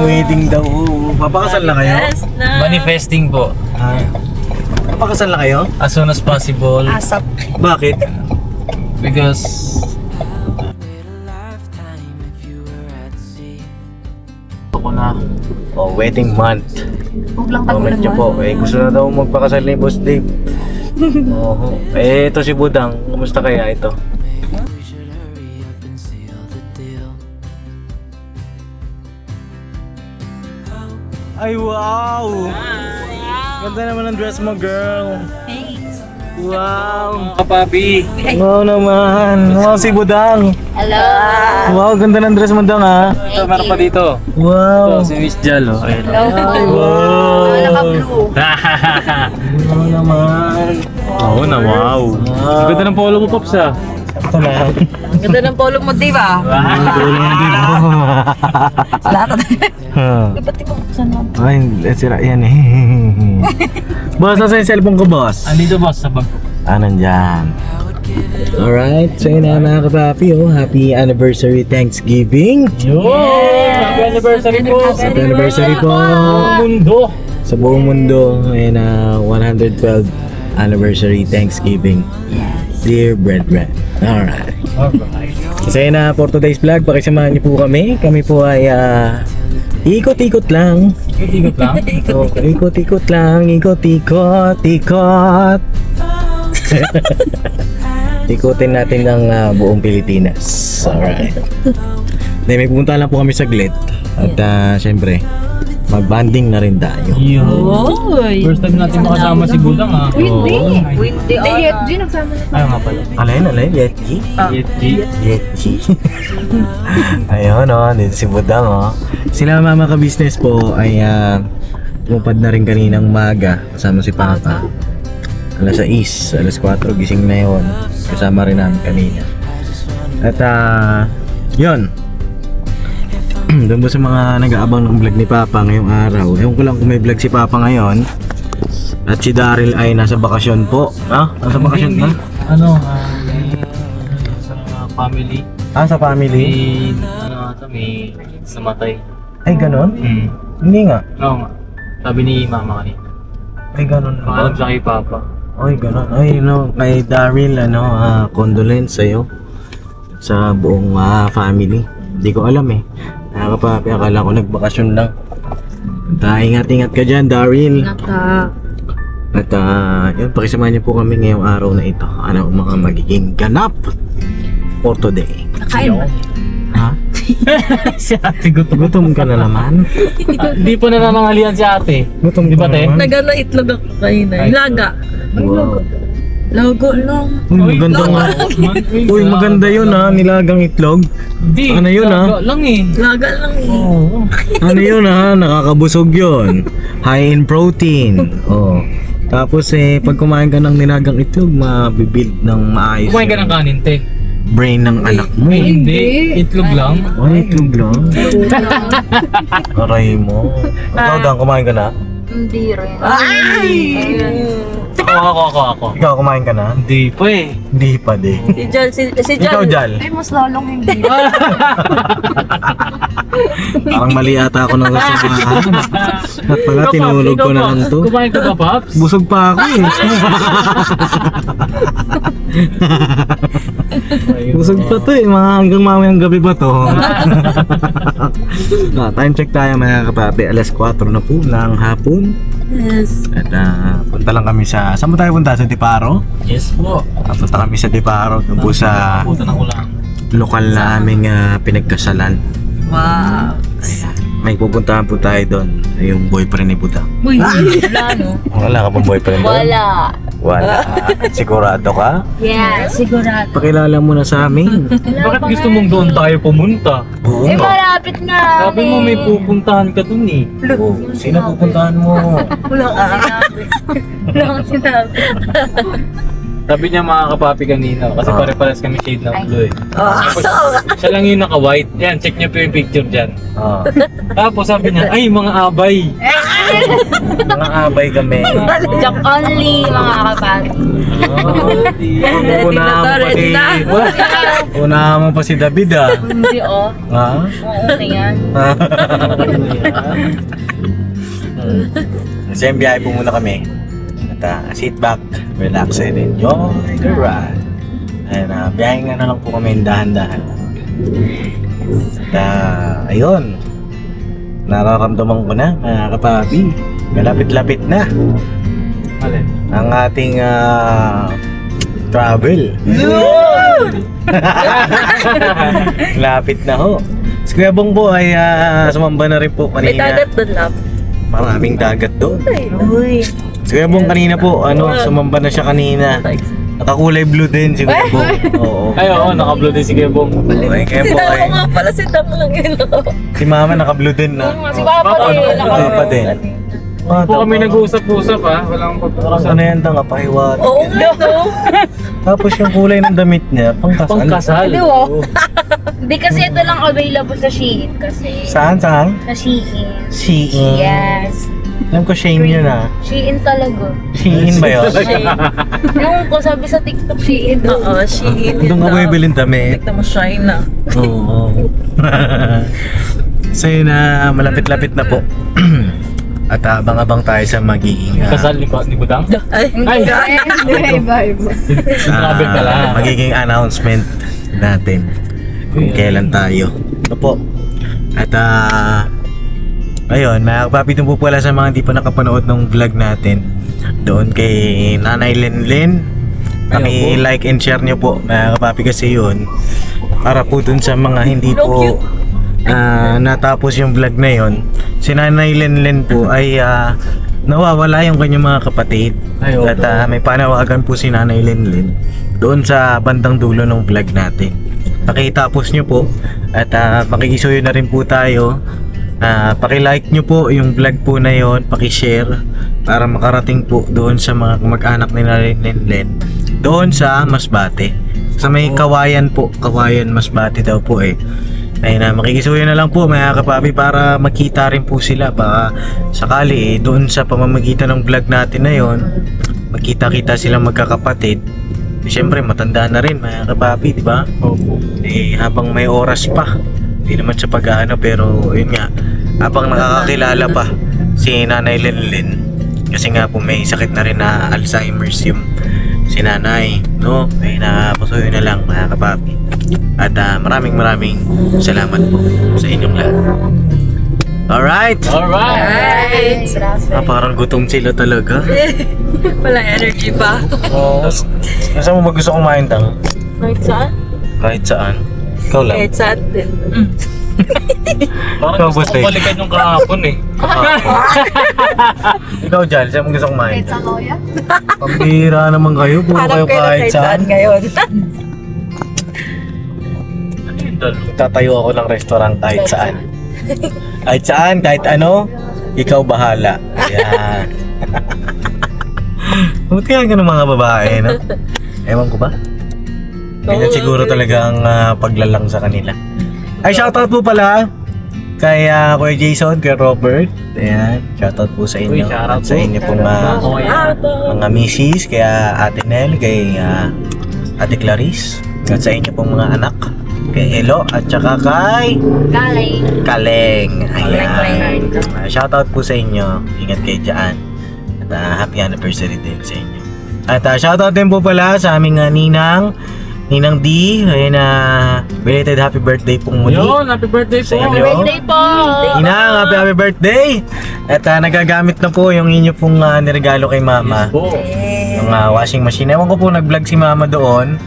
wedding daw. Papakasal na kayo? Yes na. Manifesting po. Papakasal na kayo? As soon as possible. Asap. Bakit? Because ako na. Oh, wedding month. Huwag lang Comment tagulan nyo po. Eh, gusto na daw magpakasal ni Boss Dave. Oo. Eh, ito si Budang. Kumusta kaya ito? Ay, wow! Ganda naman ang dress mo, girl. Thanks. Wow! Kapabi. Wow naman! Wow, si Budang! Hello. Wow, ganda ng dress mo, Dang, ha? Ito, meron pa dito. Wow! Ito, si Miss Jal, oh. Ayun. Wow! Naka-blue. Wow naman! Oo na, wow. Ang ganda ng polo mo, Pops, ah. Ito na. Ang ganda ng polo mo, di ba? Tulong mo din ako. Lahat na. Ba't di mo buksan mo? Ay, sira yan eh. Boss, nasa yung cellphone ko, boss? Andito, boss, sa bag ko. Nandyan. Alright, so yun na mga kapapi, oh. Happy anniversary Thanksgiving. Yun! Happy anniversary po! Happy anniversary po. Mundo! Sa buong mundo, ayun na 112 anniversary Thanksgiving. Dear brethren. Alright. Alright. So yun na for today's vlog, pakisamahan niyo po kami. Kami po ay ikot-ikot lang. Ikot-ikot lang. Oh, ikot-ikot lang, ikot-ikot. Ikutin natin ang buong Pilipinas. Alright. Then, may pupunta lang po kami saglit. At syempre, mag-banding na rin tayo. Yun. Oy. First time natin makasama si Budang, ah. Hindi. Hindi. Hindi. Nagsama na. Ayaw nga pala. Alay, Yetji? Yetji. Yetji. Ayun, oh, dito si Budang, oh. Sila mama ka-business po ay pumapad na rin kaninang umaga kasama si Papa. Alas 6, alas 4, gising na yun. Kasama rin namin kanina. At yun. Doon po sa mga nag-aabang ng vlog ni Papa ngayong araw. Ewan ko lang kung may vlog si Papa ngayon. At si Daryl ay nasa bakasyon po. Nasa bakasyon ba? Ano, sa family. Sa family? May namatay. Ay, ganon? Hindi nga. Oo nga. Sabi ni mama kanina. Ay, ganon na ba? Maalam siya kay papa. Ay, ganon. Ay, kay Daryl, condolence sa'yo. Sa buong family. Hindi ko alam eh. Nakakapapi, akala ko nagbakasyon lang. At ingat-ingat ka dyan, Daryl. Nata. At yun, pakisamahan niyo po kami ngayong araw na ito. Ano ang mga magiging ganap for today. Nakain ba? Ha? Si ate gutom. Gutom ka na naman? Hindi pa nananangalian si ate. Gutom Di ba, ka te? naman? Nagano itlog ako kanina. Laga. Wow. Logo lang. Uy, maganda nga. Uy, maganda yun nilagang itlog. Hindi. Ano yun, laga lang eh. Laga lang eh. Oo. Ano yun nakakabusog yun. High in protein. Oh. Tapos pag kumain ka ng nilagang itlog, mabibuild ng maayos. Kumain ka ng kanin, te. Brain ng anak mo. Ay, hindi. Itlog lang. Ay, itlog lang. Aray mo. Ikaw Dan, kumain ka na? Hindi rin. Ay! Ako. Ikaw, kumain ka na? Hindi pa eh. Hindi pa din. Si Jal, si Ikaw, Jal. Jal. Ay, mas lalong hindi. Parang mali ata ako ng kasabahan. At pala, Ikaw, tinulog Pops, ko na ikaw, lang to. Kumain ka ba, Pops? Busog pa ako eh. Busog pa to eh. Hanggang mamayang gabi pa to. Time check tayo mga kapapi. Alas 4 na po ng hapon. Yes. At punta lang kami sa... Saan mo tayo punta? Sa Diparo? Yes po. Punta kami sa Diparo. Doon po sa Puta na ulang. lokal na aming pinagkasalan. Wow. May pupuntahan po tayo doon. Yung boyfriend ni Buda. Uy, wala no? Wala ka bang boyfriend doon? Wala. Wala. Sigurado ka? Yeah, sigurado. Pakilala mo na sa amin. Bakit gusto mong doon tayo pumunta? Oo Eh, nga. malapit na. Sabi mo may pupuntahan ka doon eh. Oo. Sino pupuntahan mo? Wala ka sinabi. Wala kang sinabi. Sabi niya mga kapapi kanina kasi pare-pares kami shade ng blue eh. Tapos, siya lang yung naka-white. Yan, check niyo po yung picture dyan. Ah. Tapos sabi niya, ay mga abay. Mga abay kami. Joke only, mga kapatid. Unahan mo pa si David ah. Hindi oh. Ha? Oo na yan. Kasi biyahe po muna kami. At sit back, relax and enjoy the ride. Ayun, biyahe nga na lang po kami dahan-dahan. At ayun, nararamdaman ko na mga kapapi. Malapit-lapit na ang ating travel. Lapit na ho. Si Kuya Bong po ay sumamba na rin po May kanina. dagat doon, love. Maraming dagat doon. Uy. Si Kuya Bong kanina po, sumamba na siya kanina. Nakakulay blue din si Kuya Bong. Oo. Ay, oo, naka-blue din si Gebong. Ay, kaya po Sinama ay. nga pala si Dang lang yun ako. Si Mama naka-blue din na. Si Papa din. Blue pa din. Po kami nag-uusap-usap ha. Walang pagkakasal. Ano yan, tanga pahiwat. Oo nga, no? Tapos yung kulay ng damit niya, pangkasal. Pangkasal. Hindi oh. Hindi kasi ito lang available sa Shein kasi. Saan? Sa Shein. Shein. Yes. Alam ko Shane yun ah. Shein talaga. Shein ba yun? Yung ko sabi sa TikTok, Shein daw. Oo, she eat it. Doon ka bibilin damit. Tignan mo, shine na. Oo. So yun na, malapit-lapit na po. At abang-abang tayo sa magiging Kasal ni Budang? Ay, Ay! Iba-iba. Grabe ka lang. magiging announcement natin kung kailan tayo. Ito po. At ayun, mga kapapi, po pala sa mga hindi pa nakapanood ng vlog natin doon kay Nanay Lenlen. Paki-like and share nyo po mga kapapi kasi yun para po dun sa mga hindi po natapos yung vlog na yun. Si Nanay Lenlen po ay nawawala yung kanyang mga kapatid. Ay, oo. At may panawagan po si Nanay Lenlen doon sa bandang dulo ng vlog natin. Pakitapos nyo po at makikisuyo na rin po tayo. Paki-like nyo po yung vlog po na yon, paki-share para makarating po doon sa mga kamag-anak ni Nanay Lenlen doon sa Masbate. Sa may Kawayan po, Kawayan Masbate daw po eh. Ayun na, makikisuyo na lang po mga kapapi para makita rin po sila. Baka sakali doon sa pamamagitan ng vlog natin na yon, magkita-kita silang magkakapatid. Siyempre matanda na rin mga kapapi, di ba? Opo. Habang may oras pa, hindi naman sa pag-aano, pero yun nga, habang nakakakilala pa si Nanay Lenlen, kasi nga po may sakit na rin na Alzheimer's yung si Nanay, no? Ay napasuyo na lang mga kapapi. At maraming salamat po sa inyong lahat. Alright! Alright! Parang gutom sila talaga. wala energy pa. Saan mo ba gusto kumain, Tang? Kahit saan? Kahit saan? Ikaw lang. Kahit saan din. Parang Ikaw, gusto Bote. ko balikan yung kahapon eh. Ikaw dyan, saan mo gusto kumain? Sa kuya? Pambira naman kayo, puro kayo Hanap kayo ng kahit saan. ngayon. Tatayo ako ng restaurant kahit saan. Kahit saan, kahit ano, ikaw bahala. Ayan. Buti nga ng mga babae, no? Ewan ko ba? Ganyan siguro talagang paglalang sa kanila. Ay, shoutout po pala kay Kuya Jason, kay Robert. Ayan, shoutout po sa inyo. Uy, shoutout At sa po. inyo pong mga misis, kaya Ate Nel, kay Ate Clarice, at sa inyo pong mga anak, kay Elo, at saka kay Galing. Kaleng. Ayan. Kaleng. Shoutout po sa inyo. Ingat kayo dyan. At happy anniversary din sa inyo. At shoutout din po pala sa aming Ninang D. Ayan belated happy birthday pong muli. Yun, happy birthday Sa po. inyo. Birthday po! Ninang, happy birthday! At nagagamit na po yung inyo pong niregalo kay Mama. Po. Yung washing machine. Ewan ko po, nag-vlog si Mama doon.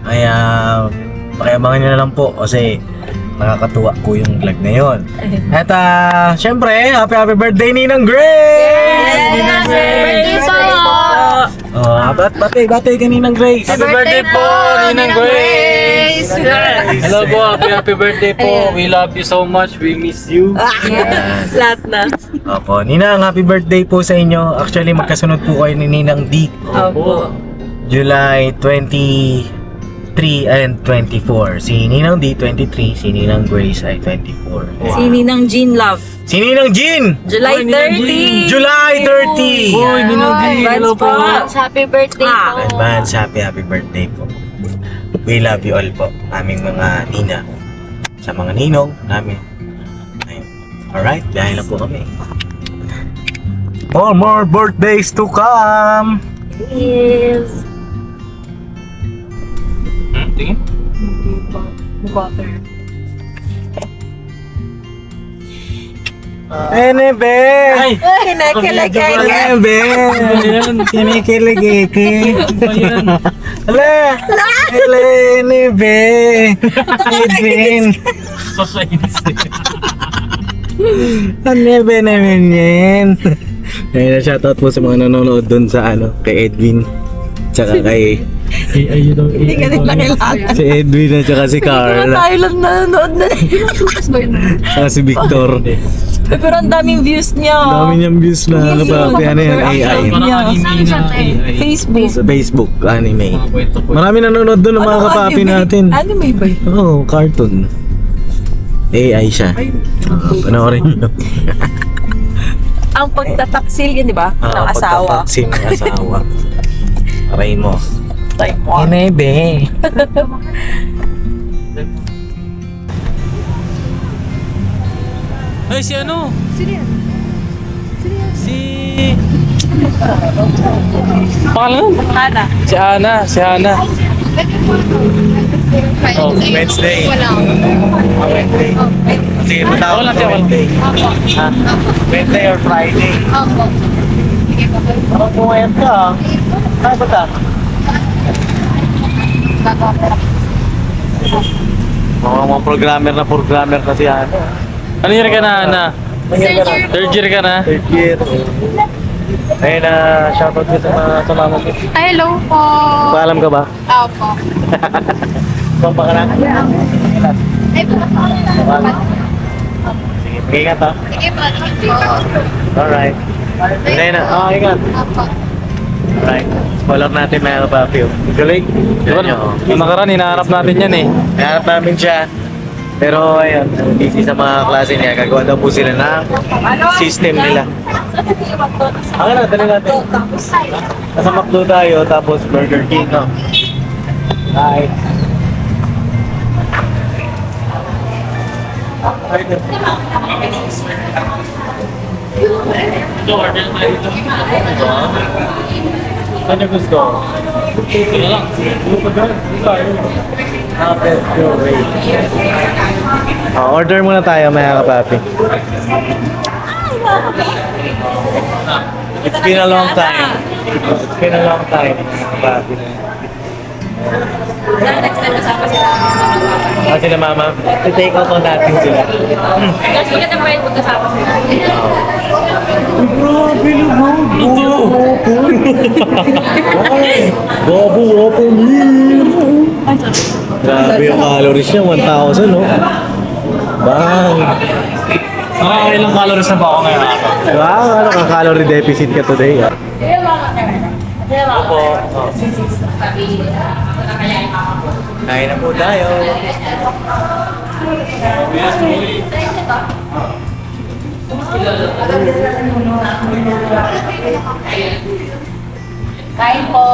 Ay, pakiabangan nyo na lang po kasi nakakatuwa po yung vlog na yon. At syempre, happy birthday Ninang Grace! Ninang Birthday Grace! po! Batay ka Ninang Grace! Happy birthday po, Ninang Grace! Hello po, happy birthday po. We love you so much. We miss you. Lahat na. Opo, Ninang, happy birthday po sa inyo. Actually, magkasunod po kayo ni Ninang D. Opo. July 20 and 24. Si Ninang D, 23. Si Ninang Grace ay 24. Si Ninang Jean Love. Si Ninang Jean! July 30. July 30! Uy, Ninang Jean, Advance hello po. po. Happy birthday Ah. po. Advance, happy birthday po. We love you all po. Aming mga nina. Sa mga ninong namin. Ayun. Alright, dahil na po kami. More birthdays to come! Yes. Tingin? Water. Enebe! Ay! Kinakiligay. Enebe! Ayan. Kinikiligiki. Ayan. Ala! Ala, Enebe! Edwin! Kakainis eh. Enebe naman yan. Ayun na, shoutout po sa mga nanonood doon sa kay Edwin. Tsaka kay Ayun daw. Hindi ka din nakilala. si Edwin at tsaka si Carla. Tayo lang nanonood na. Tsaka si Victor. Pero ang daming views niya. Dami niyang views na ano yan, AI. Parang anime na AI. Facebook. Sa Facebook, anime. Mga kwento po. Marami nanonood doon ng mga kapapi natin. Anime ba yun? Oo, cartoon. AI siya. Panoorin niyo. Ang pagtataksil yun, di ba? Ng asawa. Pagtapaksin ng asawa. Aray mo. Like mo. Enebe. Ay, si ano? Sino yan? Si... Pangalan? Hana. Si Ana. Si Ana. Oh, Wednesday. Wala. Wednesday. Sige, punta ako Wala sa siya, wala. Wednesday. Ha? Wednesday or Friday. Opo. Sige po. Ako pumayat ka ah. Ay, bata? Mga programmer kasi ano. Ano year ka na, Ana? Third year ka na? Third year. Ayun na, shoutout ko sa mama mo. Ay, hello po. Paalam ka ba? Opo. Pampa ka na? Ay, po. Sige, mag-ingat ha. Sige po. Alright. Ayun na, ingat. Opo. Alright. Follow natin mga kapapi. Galing. Diba, yung nakaraan, hinaharap natin yan eh. Nahanap namin siya. Pero ayun, busy sa mga klase niya. Gagawa daw po sila ng system nila. Okay na, dali natin. Nasa McDo tayo, tapos Burger King, no? Hi. Ito, order tayo dito. Saan niyo gusto? Ito na lang. Order muna tayo mga kapapi. It's been a long time. It's been a long time mga kapapi. Sila mama, i-take out on natin sila. Mas maganda pa yung magkasama sila. Grabe naman! Bobo, opo, grabe yung calories niya, 1,000, no? Bang! Ilang calories na ba ako ngayon araw? Wow, ano ka calorie deficit ka today? Opo. Kain na po tayo. Kain po.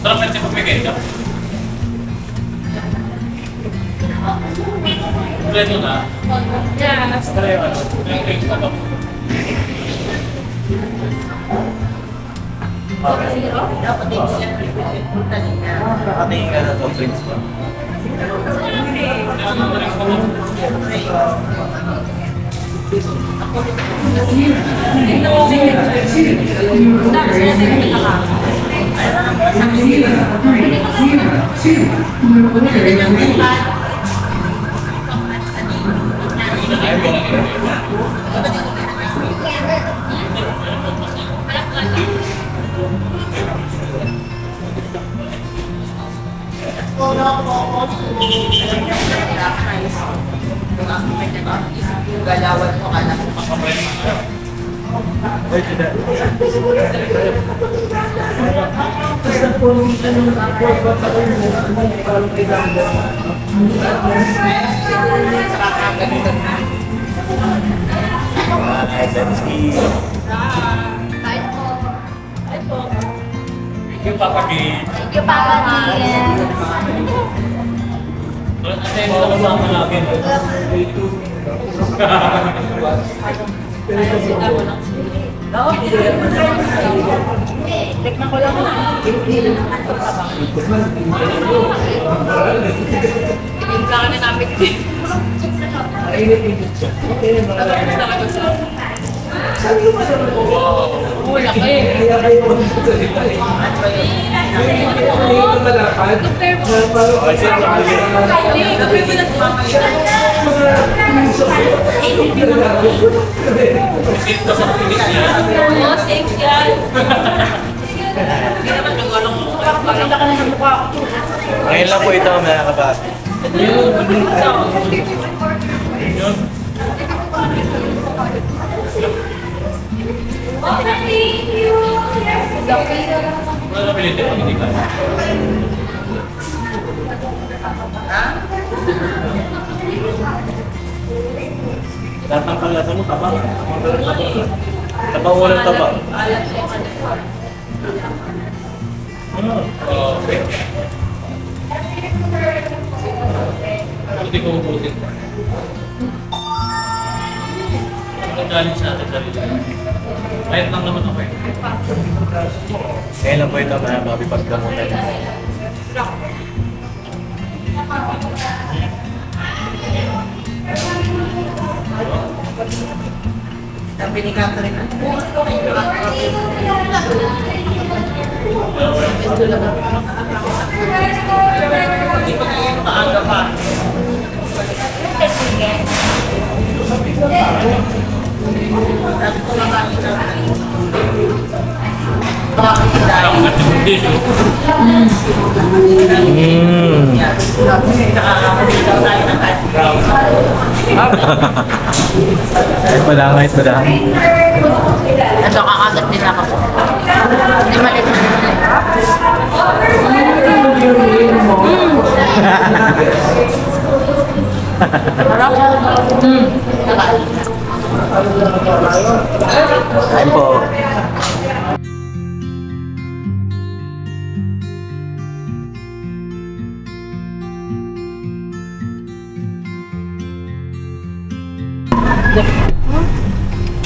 Sarap natin pagpigay ka. Kompleto na. Yes. Pareho ano? Yung drinks na to. Nakatingin ka na sa drinks mo. Let's eat. Yung papagi. Thank you, Papa Gian. Kasi ito kasama natin. Ngayon lang po ito mga kabati. Wala na pinili ko, hindi ka. Lahat ng palasa mo, tabang. Tabang walang tabang. Okay. Buti ko ubusin. Ang galing sa akin sarili. Kahit lang naman ako eh. Ngayon lang po ito mga babi pagkamutan. Sabi ni Catherine. Maaga pa. Kahit madang. Ito, kakagat nila ako. Hindi malit. Kain po.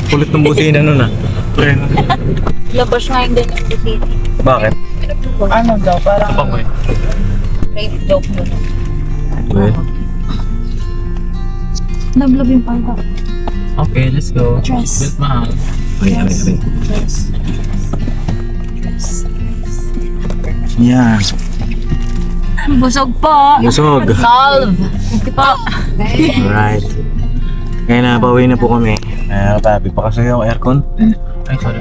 Kulit ng busina nun ah. Labas nga yung din yung city. Bakit? Ano daw? Parang Tabang ko eh. Rape joke yun. Well, Nablab yung pangka. Okay, let's go. Dress. Belt mahal. ay. Yan. Busog po. Busog. Solve. Thank you po. Alright. Ngayon na, pauwi na po kami. Papi, pakasuyo yung aircon. Ay, sorry.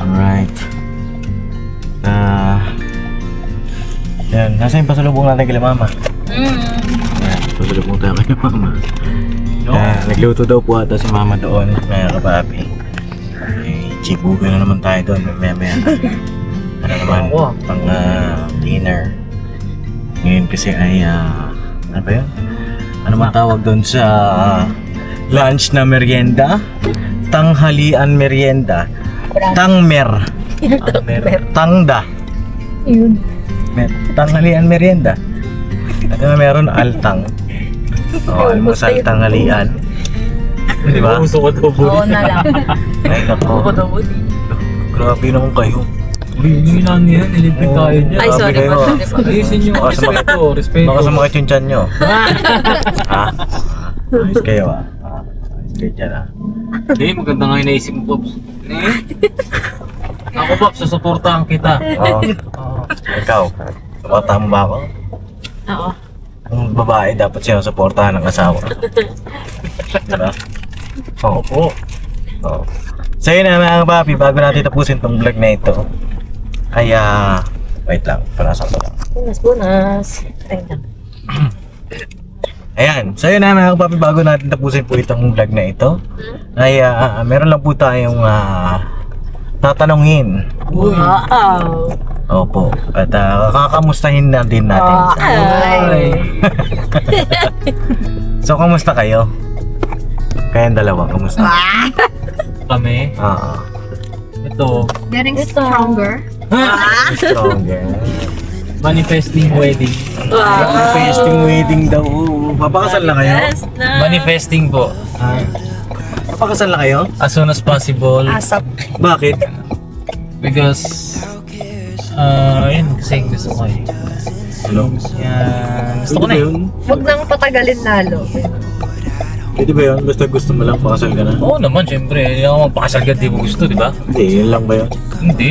Alright. Yan, nasa yung pasalubong natin kay Mama. Yan, pasalubong tayo kay Mama. Nagluto daw po ata si Mama doon, mga kapapi. Chibuga na naman tayo doon, maya-maya na. Ano naman, pang dinner. Ngayon kasi ay, ano ba yun? Ano man tawag doon sa lunch na merienda? Tanghalian merienda. Tangmer. Tangda. Yun. Tanghalian merienda. At meron altang. Almusal tanghalian. Di ba? Gusto ko daw Oo na lang. Ay, nako. Grabe naman kayo. Hindi na niya, nilipid tayo niya. Ay, sorry Grabe po. kayo. Sorry po. Ayusin niyo. Baka sa mga- Respeto, respeto. Baka sumakit yung tiyan nyo. Ha? Ayos kayo ah. Ayos kayo dyan ah. Hindi, maganda nga yung naisip mo, Pops. Eh? Ako Pop, susuportahan kita. Oo. Oo. Ikaw, suportahan mo ba ako? Oo. Ang babae dapat sinusuportahan ng asawa. Diba? Oo. Opo. Oo. So yun na mga papi, bago natin tapusin tong vlog na ito, ay wait lang, panasan ko lang. Bunas. Ayun lang. Ayan, so yun na mga papi, bago natin tapusin po itong vlog na ito, ay meron lang po tayong tatanungin. Wow. Opo, at kakamustahin na din natin. Ay. So, kamusta kayo? Kayong dalawa, kamusta? Kami. Ito. Getting stronger. Stronger. Manifesting wedding. Manifesting wedding daw. Papakasal na kayo? Yes na. Manifesting po. Papakasal na kayo? As soon as possible. Asap. Bakit? Because, yun kasi gusto ko eh. Hello? Yan. Gusto ko na eh. Huwag nang patagalin lalo. Pwede ba yun? Basta gusto mo lang pakasal ka na? Oo naman, syempre. Hindi ako magpakasal ka, di mo gusto, di ba? Hindi, yun lang ba yun? Hindi.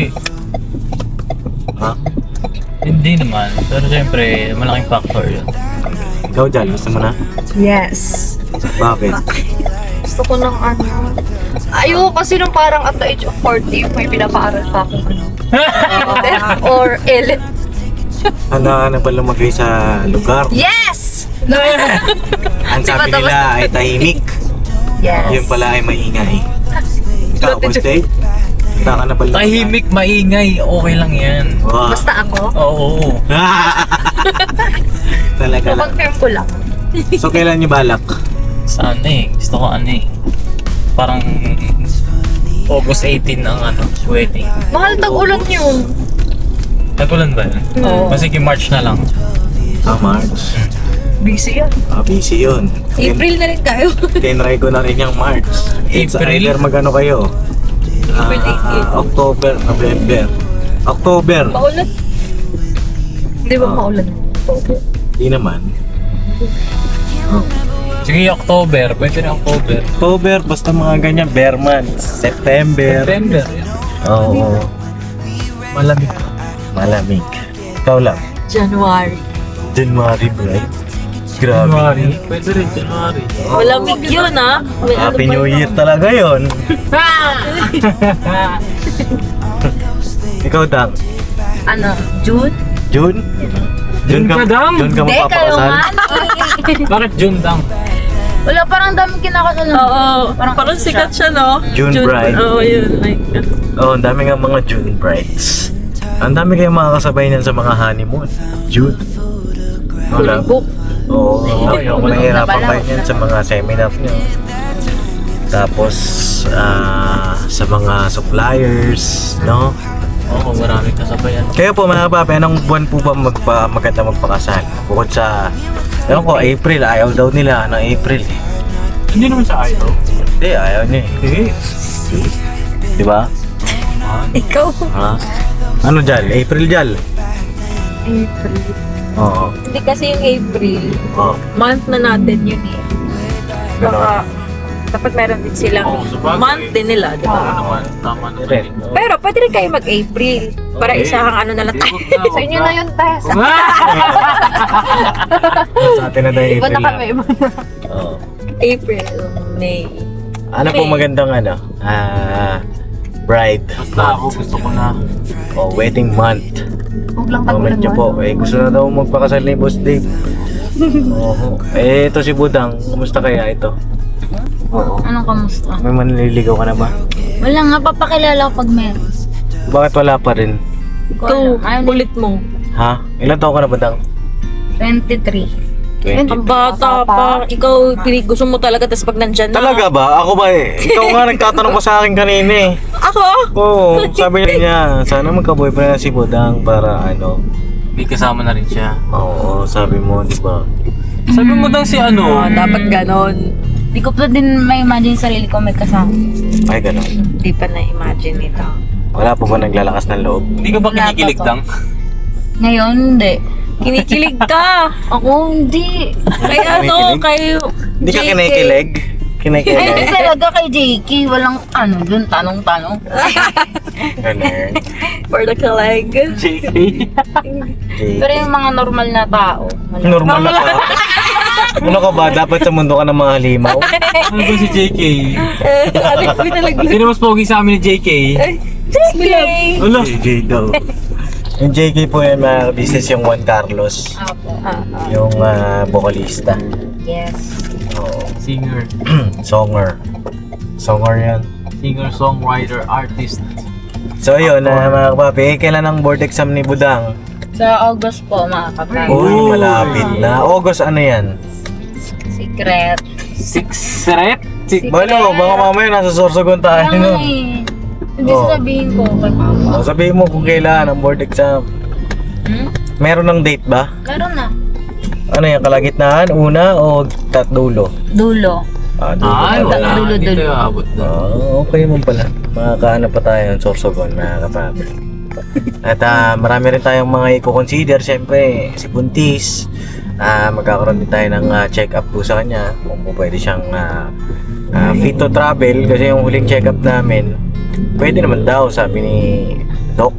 Ha? Hindi naman. Pero syempre, malaking factor yun. Ikaw, Jal, gusto mo na? Yes. Bakit? Gusto ko ng ano. Ayoko kasi nung parang at the age of 40, may pinapaaral pa ako. Or elite. Handa ka na ba lumagay sa lugar? Yes! Ang sabi nila ay tahimik. Yes. Yun pala ay maingay. Ikaw, Boste? Handa ka na ba lumagay? Tahimik, maingay, okay lang yan. Wow. Basta ako. Oo. Talaga lang. Confirm ko lang. So, kailan niyo balak? Sa ano eh. Gusto ko ano eh. Parang August 18 ang ano, wedding. Mahal tag-ulan yun. Nagulan ba yun? Oo. Masiki March na lang. March. Busy yan. Busy yun. April na rin tayo. Tinry ko na rin yung March. It's April? either magano kayo. April 18. October, November. October. Maulan. Hindi ba maulan? Di naman. Sige, October. Pwede na October. October, basta mga ganyan, bare months. September. September. Oo. Malamig. Malamig. Ikaw lang. January. January, right? Grabe. January. Pwede rin January. Malamig yun ah. May ano Happy pa New yun? Year talaga yon. Ikaw, Dang. Ano? June? June? June ka, Dang? June ka Hindi, kayo mapapakasal? nga. Bakit June lang? Wala, parang dami kinakasal. Oo. Parang sikat siya, no? June bride. Oo, yun. Like, Oo, ang dami nga mga June brides. Ang dami kayong makakasabay niyan sa mga honeymoon. June. Wala. book. Oo, Ayoko na. mahirapan kayo niyan sa mga seminar niyo. Tapos, sa mga suppliers, no? Oo, maraming kasabayan. Kaya po mga papi, anong buwan po ba maganda magpakasal? Bukod sa, ewan ko, April, ayaw daw nila ng April. Hindi naman sa ayaw. Hindi, ayaw niya eh. Di ba? Ikaw? Ha? Ano Jal? April Jal? April. Oo. Hindi kasi yung April, Oo. month na natin yun eh. Baka, dapat meron din silang Oo, sabagay. month din nila, di Oo ba? naman, tama na Rin. rin. Pero pwede rin kayo mag-April. Para Okay. isahang ano na lang tayo. Sa inyo na yun, Tess. Sa atin na tayo Iba April na kami. lang. Oo. April, May. Ano po May. magandang bride Basta ako month gusto ko na. o wedding month? Huwag lang Comment tagulan nyo po. Gusto na daw magpakasal ni Boss Dave. Oo. Ito si Budang. Kumusta kaya ito? Anong kamusta? May manliligaw ka na ba? Wala nga, papakilala ko pag meron. Bakit wala pa rin? Ikaw, Ayaw na. kulit mo. Ha? Ilan taon ka na, Budang? 23. 20. Ang bata pa. Ikaw, gusto mo talaga, tapos pag nandyan na. Talaga ba? Ako ba eh? Ikaw nga nagtatanong ko sa akin kanina eh. Ako? Oo, sabi niya, sana magka-boyfriend na si Budang para ano. May kasama na rin siya. Oo, sabi mo, di ba? Sabi mo daw si ano? Dapat ganon. Di ko pa din may imagine sarili ko may kasama. Ay, ganun. Hindi pa na-imagine ito. Wala pa ba naglalakas ng loob? Hindi ka ba kinikilig, Wala pa Dang? Ngayon, hindi. Kinikilig ka! Ako, hindi. Kay ano, Kinikilig? kay Hindi ka JK. kinikilig? Kinikilig. talaga kay JK, walang ano dun, tanong-tanong. Ganun. For the kalag. JK. Pero yung mga normal na tao, wala. Normal na ka. Ano ka ba? Dapat sa mundo ka ng mga halimaw? Ano ba si JK? Ano ko nalaglag? Sino mas pogi sa amin ni JK? Yay! Wala. JK daw. Yung JK po yan mga business yung Juan Carlos. Apo. Yung vocalista. Yes. Oo. Singer. Songer. Songer yan. Singer, songwriter, artist. So yun, mga kapapi, kailan ang board exam ni Budang? Sa August po, mga kapatid. Uy, malapit na. August ano yan? Secret. Sixret? Balo, baka mamaya nasa Sorsogon tayo. Kaya nga No? eh. Hindi Oh. sasabihin ko kay Papa. Sabihin mo kung kailan ang board exam. Hmm? Meron ng date ba? Meron na. Ano yan, kalagitnaan, una o dulo? Dulo. Dulo. Ay, wala. Dulo, Hindi dulo. tayo abot na. Okay mo pala. Makakaano pa tayo ng Sorsogon, mga kapapi. At marami rin tayong mga i-consider. Siyempre, si Buntis. Magkakaroon din tayo ng check-up po sa kanya. Kung po pwede siyang fit to travel. Kasi yung huling check-up namin, pwede naman daw, sabi ni Doc.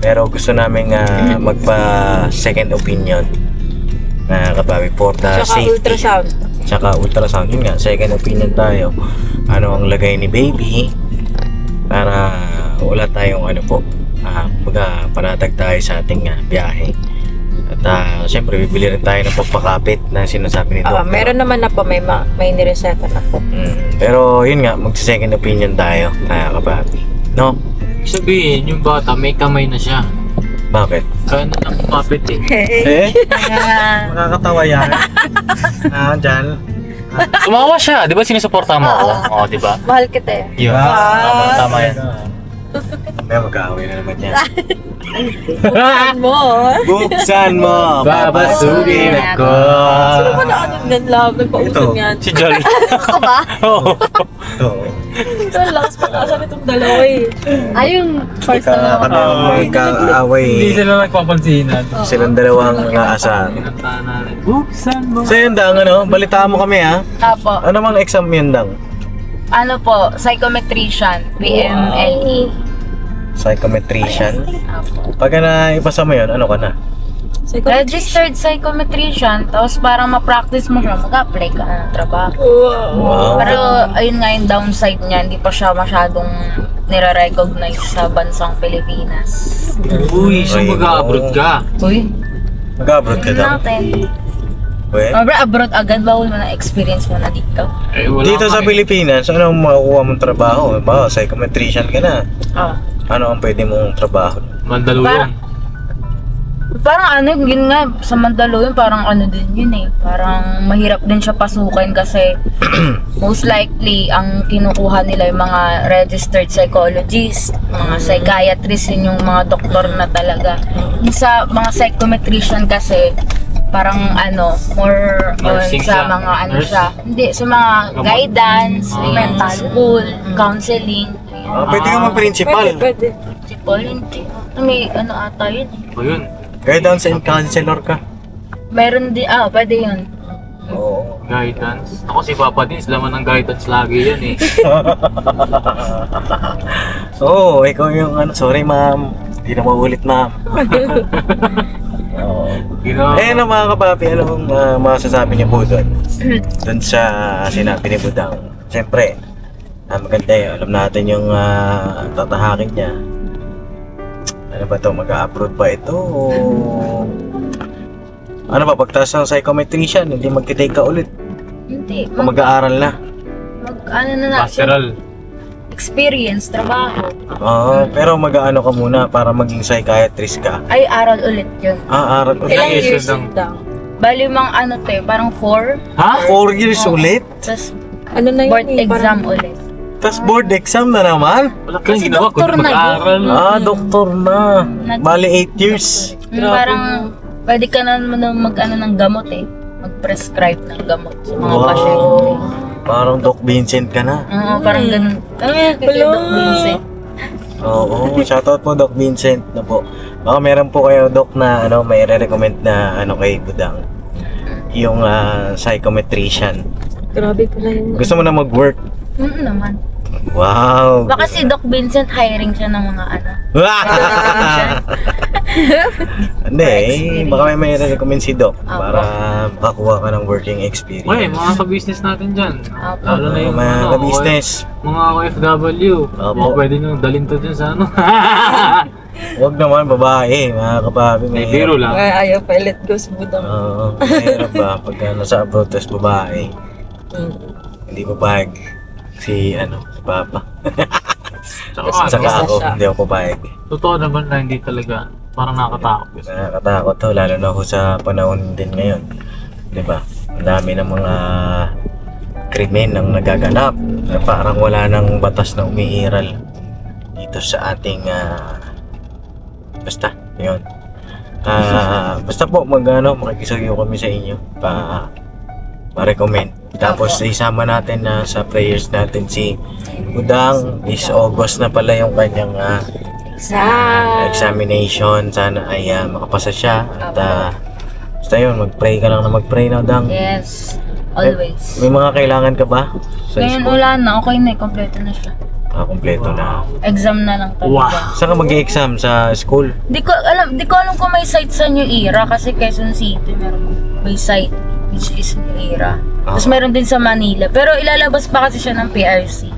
Pero gusto namin magpa second opinion. Kapabi, for the Tsaka safety. ultrasound. Tsaka ultrasound. Yun nga, second opinion tayo. Ano ang lagay ni baby para wala tayong ano po, panatag tayo sa ating biyahe. At syempre bibili rin tayo ng pagpakapit na sinasabi ni Doc. Meron naman na po, may nireseta na po. Pero yun nga, magsa-second opinion tayo, kapapi. No? Ibig sabihin, yung bata may kamay na siya. Bakit? Kaya na lang kumapit eh. Eh? Makakatawa yan. Dyan. Tumawa siya. Di ba sinusuporta mo ako? Oo, di ba? Mahal kita eh. Yun. Tama yan. May mag-aaway na naman yan. Saan mo? Buksan mo, babasugin ako. Sino ba na ano nan love? Nagpausap Ito. yan. Si Jol. Ako ba? Oo. Ito. Ito, lakas pag-asa nitong dalawa eh. Ayun, first Kami na naman. ang magkakaaway. Hindi sila nagpapansinan. Silang dalawang aasahan. Pinuntahan natin. Buksan mo. So yun Dang, balitaan mo kami ha. Apo. Ano mang exam yun Dang? Ano po, psychometrician, PMLE. Psychometrician. Apo. Pag ipasa mo yun, ano ka na? Registered psychometrician, tapos para ma-practice mo siya, mag-apply ka na ng trabaho. Wow. Pero ayun nga yung downside niya, hindi pa siya masyadong nire-recognize sa bansang Pilipinas. Uy, so Ay, mag-abroad ka. Uy, Mag-abroad ka yun Dang? natin. Well, Abroad agad, bawal mo na experience mo na dito. Eh, wala dito sa ka eh. Pilipinas, ano ang makukuha mong trabaho? Ba, psychometrician ka na. Oh. Ano ang pwede mong trabaho? Mandaluyong. Parang ano, yun nga, sa Mandaluyong parang ano din yun eh. Parang mahirap din siya pasukin kasi most likely ang kinukuha nila yung mga registered psychologists, mga psychiatrists, yun yung mga doktor na talaga. Yung sa mga psychometrician kasi parang ano, more on Nursing sa siya. mga ano Nurse? siya. Hindi, sa mga Gamot? guidance, Ah. mental school, counseling. Pwede ka mag-principal. Pwede. Si Paul, hindi. May ano ata yun eh. O yun. Guidance and counselor ka. Meron din, pwede yun. Oo. Guidance. Ako si Papa din, laman ng guidance lagi yan eh. Oo, ikaw yung sorry ma'am. Hindi na maulit ma'am. Oo. Ginawa. Mga kapapi, anong masasabi niyo po doon? Doon sa sinabi ni Budang. Siyempre, maganda yun. Alam natin yung tatahakin niya. Ano ba to? Mag-a-upload ba ito? O... Ano ba? Pagtas ng psychometrician, hindi magtitake ka ulit. Hindi. O mag-aaral na. Ano na natin? Pastoral. Experience, trabaho. Pero mag-aano ka muna para maging psychiatrist ka. Ay, aral ulit yun. Aral ulit. Ilang years years lang? lang? Bali mga ano to eh, parang 4. Ha? 4 years ulit? Tapos Ano na yun board eh, exam parang- ulit. Tapos board exam na naman? Wala kang Kasi ginawa doktor kundi na yun. mag-aaral. Doktor na. Bali 8 years. Parang pwede ka na mag-ano ng gamot eh. Mag-prescribe ng gamot sa mga Wow. pasyente. Parang Doc Vincent ka na. Oo, parang ganun. Kaya Doc Vincent. Oo, shoutout po Doc Vincent na po. Baka meron po kayo Doc na may re-recommend na kay Budang. Yung psychometrician. Grabe pala yun. Gusto mo na mag-work? Naman. Wow! Baka si Doc Vincent hiring siya ng mga ano. Hindi, baka may recommend si Doc Apo. para makakuha ka ng working experience. Uy, mga ka-business natin dyan. Apo. Lalo na yung mga ka-business. Mga OFW. Opo. Mga pwede nyo dalhin to dyan sa ano. Huwag naman, babae, mga kapapi. May biro lang. Ayaw pa, let go sa budang. Oo, mahirap ba pagka nasa abroad tas babae, hindi papayag si Papa. Saka ako, hindi ako papayag. Totoo naman na hindi talaga. Parang nakakatakot. Nakakatakot to, lalo na ako sa panahon din ngayon. Di ba? Ang dami ng mga krimen ang nagaganap na parang wala nang batas na umiiral dito sa ating basta, yun. Basta po makikisagyo kami sa inyo pa-recommend. Tapos isama natin na sa prayers natin si Budang. This August na pala yung kanyang examination. Sana ay makapasa siya. At basta yun, mag-pray ka lang na mag-pray na, Budang. Yes. Always. May mga kailangan ka ba sa Ngayon school? wala na. Okay na. Kompleto na siya. Kompleto na. Exam na lang talaga. Wow. Saan ka mag-exam? Sa school? Di ko alam kung may site sa New Era kasi Quezon City may site which is New Era. Tapos meron din sa Manila. Pero ilalabas pa kasi siya ng PRC.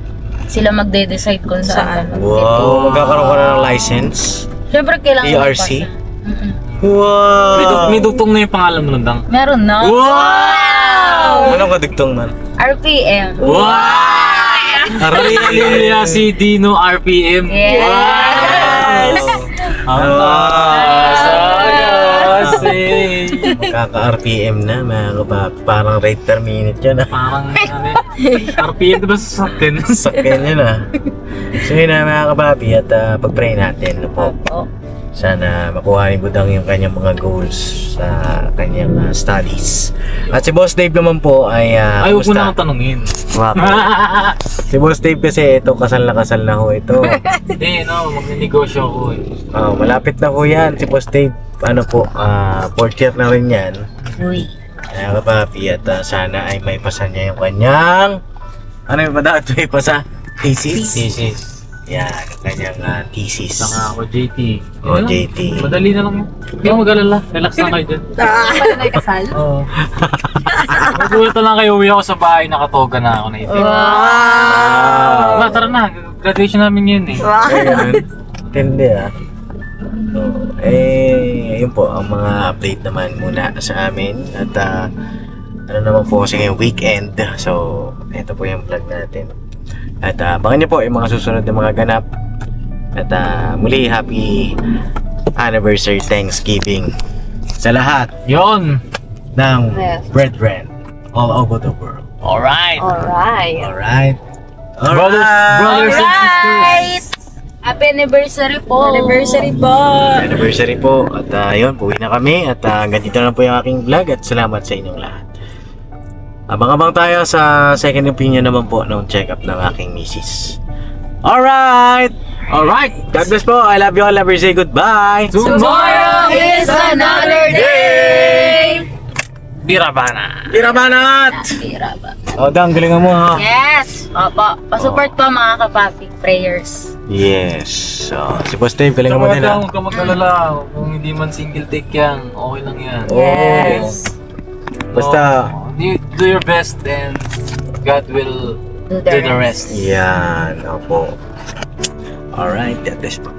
Sila magde-decide kung saan. Wow, magkakaroon ka na ng license? Siyempre kailangan PRC? magpasa. Wow! May dugtong na yung pangalan mo, Dang. Meron na. Wow! Anong kadugtong man? RPM. Wow! Ariel si Dino RPM. Yes. Magkaka-RPM na, mga kapapi. Parang rate per minute yun Parang RPM diba sa sakin? Sakyan yun So yun na, mga kapapi. At pag-pray natin po. Sana makuha ni Budang yung kanyang mga goals sa kanyang studies. At si Boss Dave naman po ay Ay, huwag mo na akong tanungin. Si Boss Dave kasi ito, kasal na ho ito. Hindi, no, magninegosyo ako eh. Malapit na ho yan si Boss Dave. Ano po, 4th year na rin yan. Uy. Kaya kapapi, at sana ay may pasa niya yung kanyang yung ba dapat may pasa? Thesis? Thesis. Yan, yung kanyang thesis. Saka ako, JT. Oh, Yun lang. JT. Madali na lang yun. Hindi mo mag-alala. Relax lang kayo dyan. Pala na kasal? Oo. Magulat na lang kayo. Uwi ako sa bahay. Nakatoga na ako na itin. Wow! Tara na. Graduation namin yun eh. Ay, ganun. Tindi So, ayun po ang mga update naman muna sa amin. At ano naman po kasi ngayong weekend. So, ito po yung vlog natin. At abangan niyo po yung mga susunod na mga ganap. At muli, happy anniversary Thanksgiving sa lahat Yun. ng Yes. brethren all over the world. Alright. Alright. Alright? Brothers and sisters. Alright! Happy anniversary po! Anniversary po! Anniversary po. At yun, puwi na kami. At hanggang dito na po yung aking vlog. At salamat sa inyong lahat. Abang-abang tayo sa second opinion naman po ng check-up ng aking misis. Alright! Alright. God bless po. I love you all. Never say goodbye. Tomorrow is another day! Birabana. Tirabanat! Tira ba? O, Dang, galingan mo ha. Yes! Opo. Pasupport pa mga kapapi. Prayers. Yes. So, si Boss Dave, galingan mo din ha. Huwag ka mag-alala. Kung hindi man single take yan, okay lang yan. Yes. Basta, You do your best and God will Do do the rest. yan. Opo. Alright, that is po.